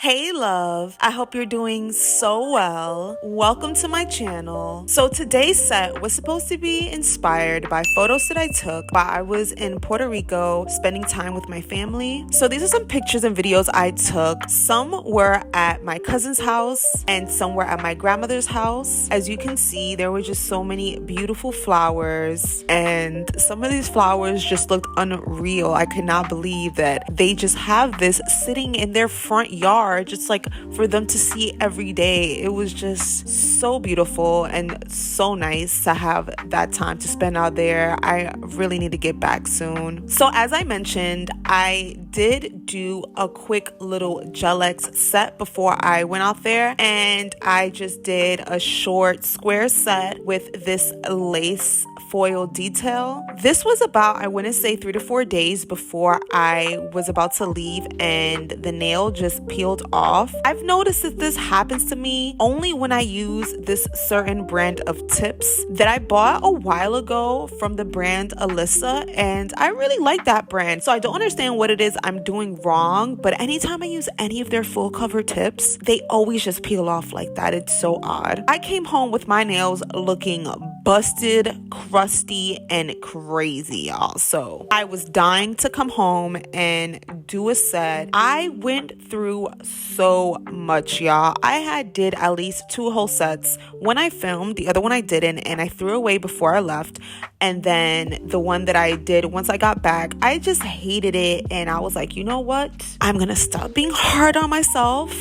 Hey love, I hope you're doing so well. Welcome to my channel. So today's set was supposed to be inspired by photos that I took while I was in Puerto Rico spending time with my family. So these are some pictures and videos I took. Some were at my cousin's house and some were at my grandmother's house. As you can see, there were just so many beautiful flowers and some of these flowers just looked unreal. I could not believe that they just have this sitting in their front yard just like for them to see every day. It was just so beautiful and so nice to have that time to spend out there. I really need to get back soon. So as I mentioned, I did do a quick little gel X set before I went out there, and I just did a short square set with this lace foil detail. This was about, I want to say 3 to 4 days before I was about to leave and the nail just peeled off. I've noticed that this happens to me only when I use this certain brand of tips that I bought a while ago from the brand Alyssa, and I really like that brand. So I don't understand what it is I'm doing wrong, but anytime I use any of their full cover tips, they always just peel off like that. It's so odd. I came home with my nails looking busted, crusty, and crazy, y'all. So I was dying to come home and do a set. I went through so much, y'all. I did at least 2 whole sets. One I filmed, the other one I didn't, and I threw away before I left. And then the one that I did once I got back, I just hated it, and I was like, you know what? I'm gonna stop being hard on myself.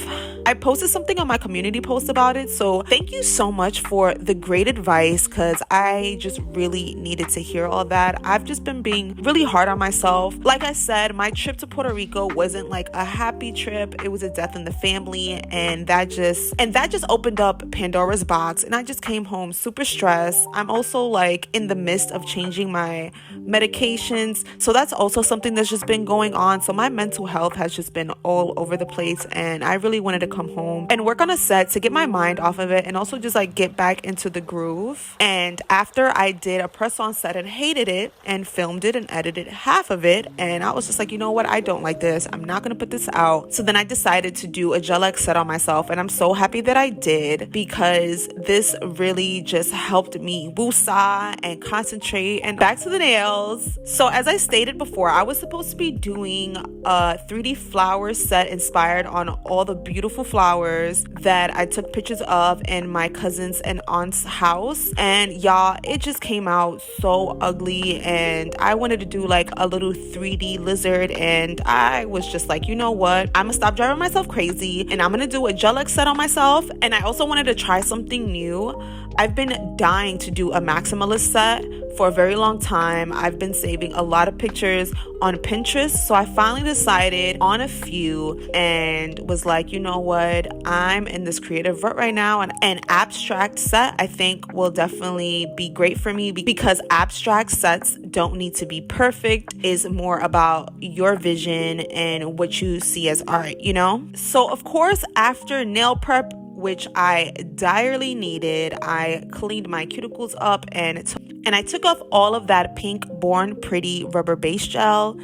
I posted something on my community post about it, so thank you so much for the great advice, because I just really needed to hear all that. I've just been being really hard on myself. Like I said, my trip to Puerto Rico wasn't like a happy trip. It was a death in the family, and that just opened up Pandora's box, and I just came home super stressed. I'm also like in the midst of changing my medications, so that's also something that's just been going on. So my mental health has just been all over the place, and I really wanted to come home and work on a set to get my mind off of it and also just like get back into the groove. And after I did a press-on set and hated it and filmed it and edited half of it, and I was just like, you know what, I don't like this, I'm not gonna put this out. So then I decided to do a gel X set on myself, and I'm so happy that I did, because this really just helped me woosah and concentrate and back to the nails. So as I stated before, I was supposed to be doing a 3D flower set inspired on all the beautiful flowers that I took pictures of in my cousin's and aunt's house, and y'all, it just came out so ugly, and I wanted to do like a little 3D lizard, and I was just like, you know what, I'm gonna stop driving myself crazy and I'm gonna do a gel X set on myself. And I also wanted to try something new. I've been dying to do a maximalist set for a very long time. I've been saving a lot of pictures on Pinterest, so I finally decided on a few and was like, you know what, I'm in this creative rut right now, and an abstract set I think will definitely be great for me, because abstract sets don't need to be perfect. It's more about your vision and what you see as art, you know? So of course, after nail prep, which I direly needed, I cleaned my cuticles up and I took off all of that pink Born Pretty rubber base gel.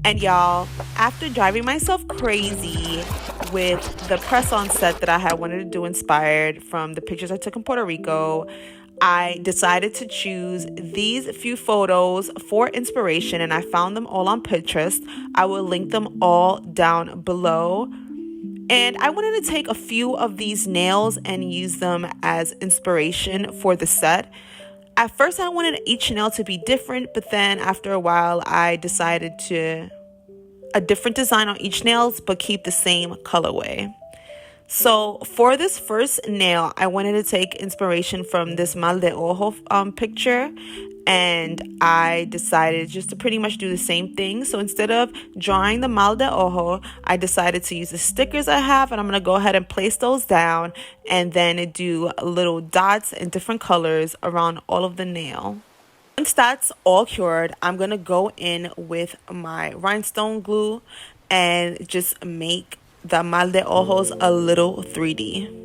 And y'all, after driving myself crazy with the press-on set that I had wanted to do inspired from the pictures I took in Puerto Rico, I decided to choose these few photos for inspiration, and I found them all on Pinterest. I will link them all down below. And I wanted to take a few of these nails and use them as inspiration for the set. At first, I wanted each nail to be different, but then after a while, I decided to a different design on each nails, but keep the same colorway. So for this first nail, I wanted to take inspiration from this mal de ojo picture, and I decided just to pretty much do the same thing. So instead of drawing the mal de ojo, I decided to use the stickers I have, and I'm going to go ahead and place those down and then do little dots in different colors around all of the nail. Once that's all cured, I'm going to go in with my rhinestone glue and just make the mal de ojos a little 3D.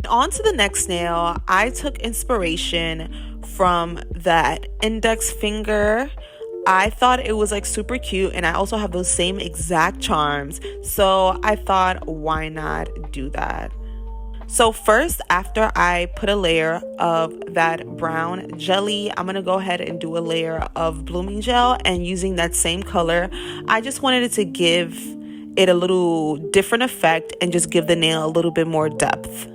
On to the next nail, I took inspiration from that index finger. I thought it was like super cute, and I also have those same exact charms, so I thought, why not do that? So first, after I put a layer of that brown jelly, I'm gonna go ahead and do a layer of blooming gel, and using that same color, I just wanted it to give it a little different effect and just give the nail a little bit more depth.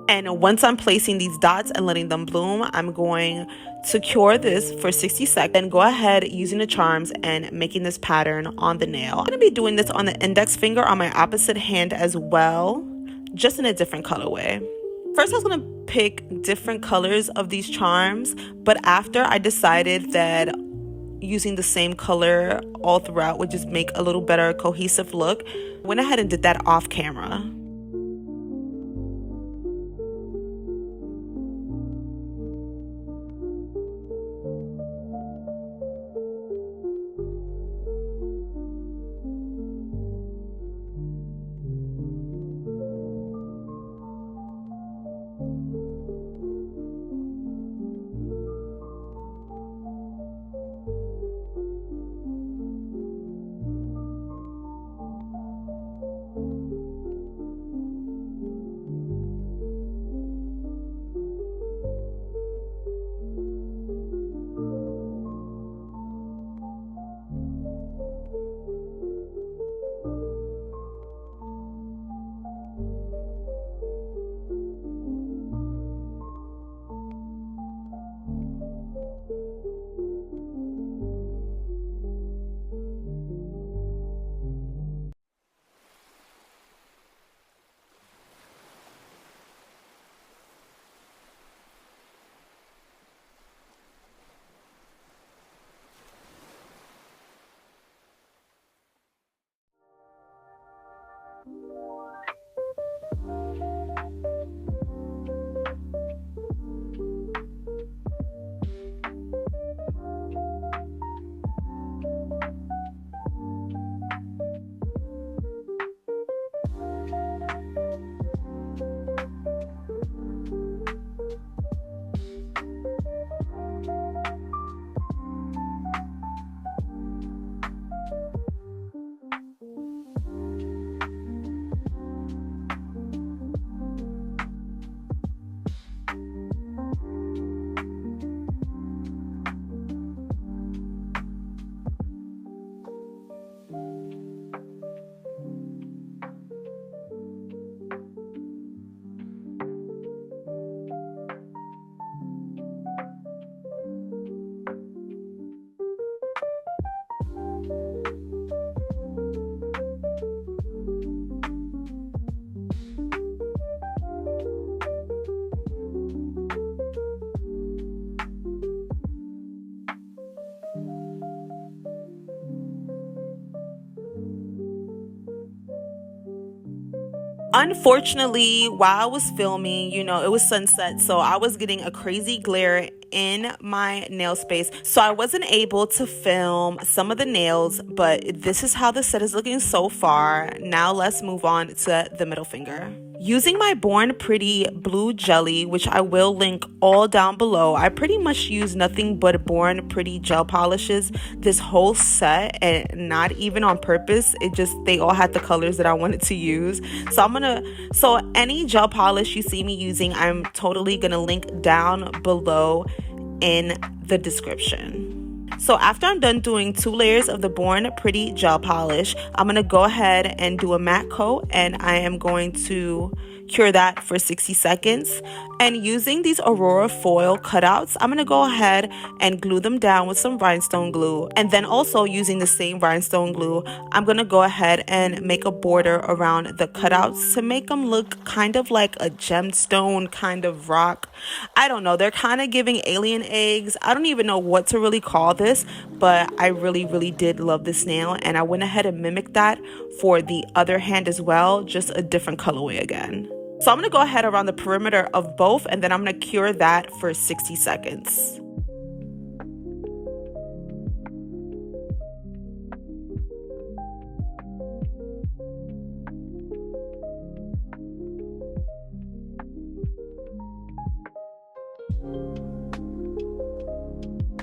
And once I'm placing these dots and letting them bloom, I'm going to cure this for 60 seconds. Then go ahead using the charms and making this pattern on the nail. I'm going to be doing this on the index finger on my opposite hand as well, just in a different colorway. First, I was going to pick different colors of these charms, but after I decided that using the same color all throughout would just make a little better cohesive look, I went ahead and did that off camera. Unfortunately, while I was filming, you know, it was sunset, so I was getting a crazy glare in my nail space, so I wasn't able to film some of the nails, but this is how the set is looking so far. Now let's move on to the middle finger. Using my Born Pretty blue jelly, which I will link all down below, I pretty much use nothing but Born Pretty gel polishes this whole set, and not even on purpose. It just, they all had the colors that I wanted to use. So any gel polish you see me using, I'm totally gonna link down below in the description. So after I'm done doing 2 layers of the Born Pretty gel polish, I'm going to go ahead and do a matte coat, and I am going to cure that for 60 seconds. And using these Aurora foil cutouts, I'm going to go ahead and glue them down with some rhinestone glue. And then also using the same rhinestone glue, I'm going to go ahead and make a border around the cutouts to make them look kind of like a gemstone kind of rock. I don't know, they're kind of giving alien eggs. I don't even know what to really call this, but I really did love this nail, and I went ahead and mimicked that for the other hand as well, just a different colorway again. So I'm going to go ahead around the perimeter of both, and then I'm going to cure that for 60 seconds.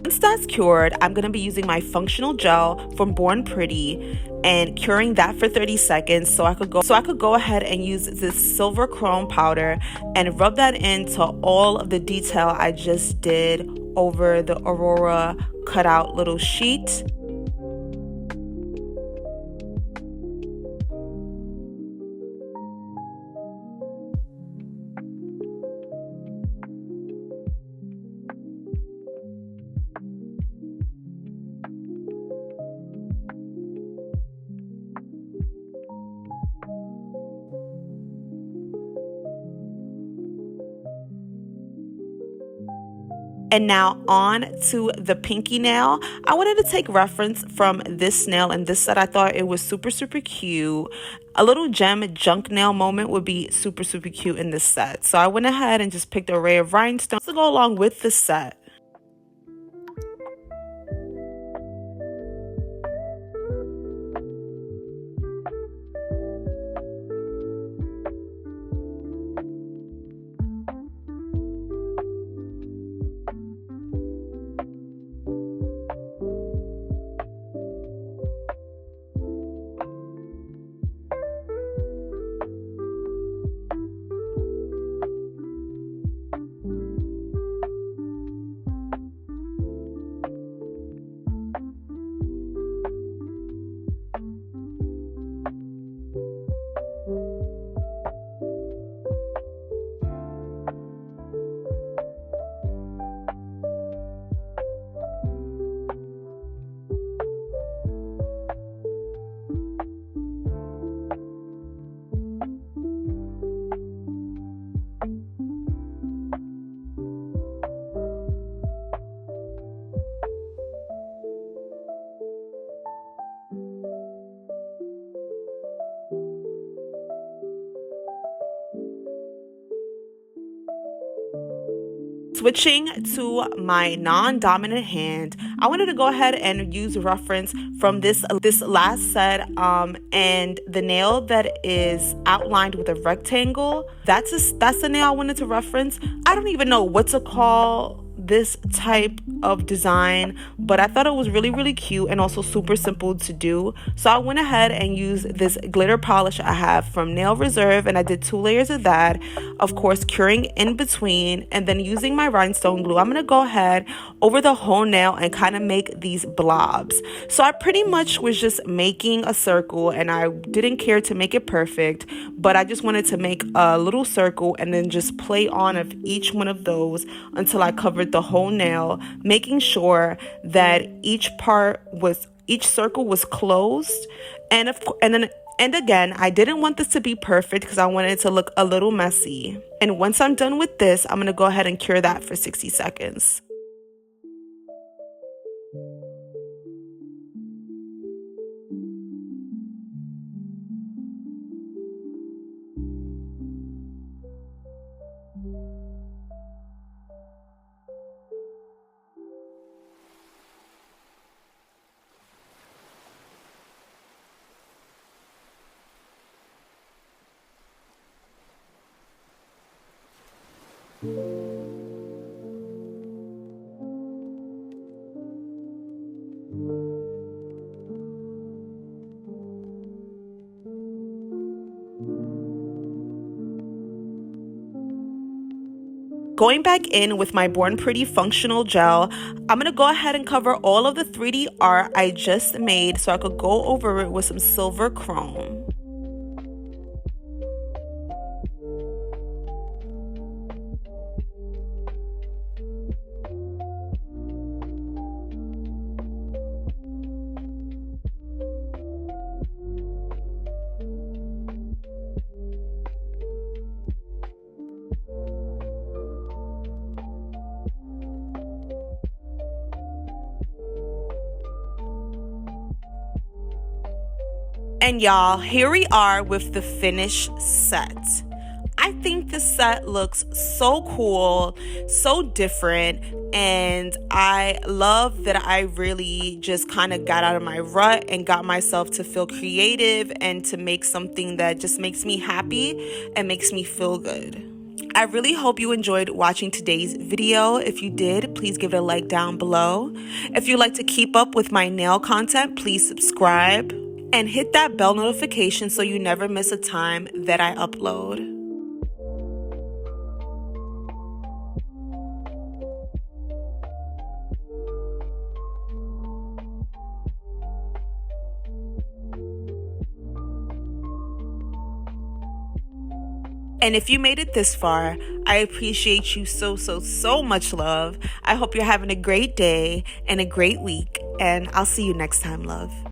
Once that's cured, I'm going to be using my functional gel from Born Pretty and curing that for 30 seconds so I could go ahead and use this silver chrome powder and rub that into all of the detail I just did over the Aurora cutout little sheet. And now on to the pinky nail. I wanted to take reference from this nail and this set. I thought it was super cute. A little gem junk nail moment would be super cute in this set. So I went ahead and just picked an array of rhinestones to go along with the set. Switching to my non-dominant hand, I wanted to go ahead and use reference from this last set, and the nail that is outlined with a rectangle, that's the nail I wanted to reference. I don't even know what to call this type of design, but I thought it was really cute and also super simple to do. So I went ahead and used this glitter polish I have from Nail Reserve, and I did 2 layers of that, of course curing in between, and then using my rhinestone glue, I'm gonna go ahead over the whole nail and kind of make these blobs. So I pretty much was just making a circle, and I didn't care to make it perfect, but I just wanted to make a little circle and then just play on of each one of those until I covered the whole nail, making sure that each circle was closed. And again, I didn't want this to be perfect because I wanted it to look a little messy. And once I'm done with this, I'm going to go ahead and cure that for 60 seconds. Going back in with my Born Pretty functional gel, I'm gonna go ahead and cover all of the 3D art I just made so I could go over it with some silver chrome. And y'all, here we are with the finished set. I think the set looks so cool, so different, and I love that I really just kind of got out of my rut and got myself to feel creative and to make something that just makes me happy and makes me feel good. I really hope you enjoyed watching today's video. If you did, please give it a like down below. If you'd like to keep up with my nail content, please subscribe and hit that bell notification so you never miss a time that I upload. And if you made it this far, I appreciate you so much, love. I hope you're having a great day and a great week, and I'll see you next time, love.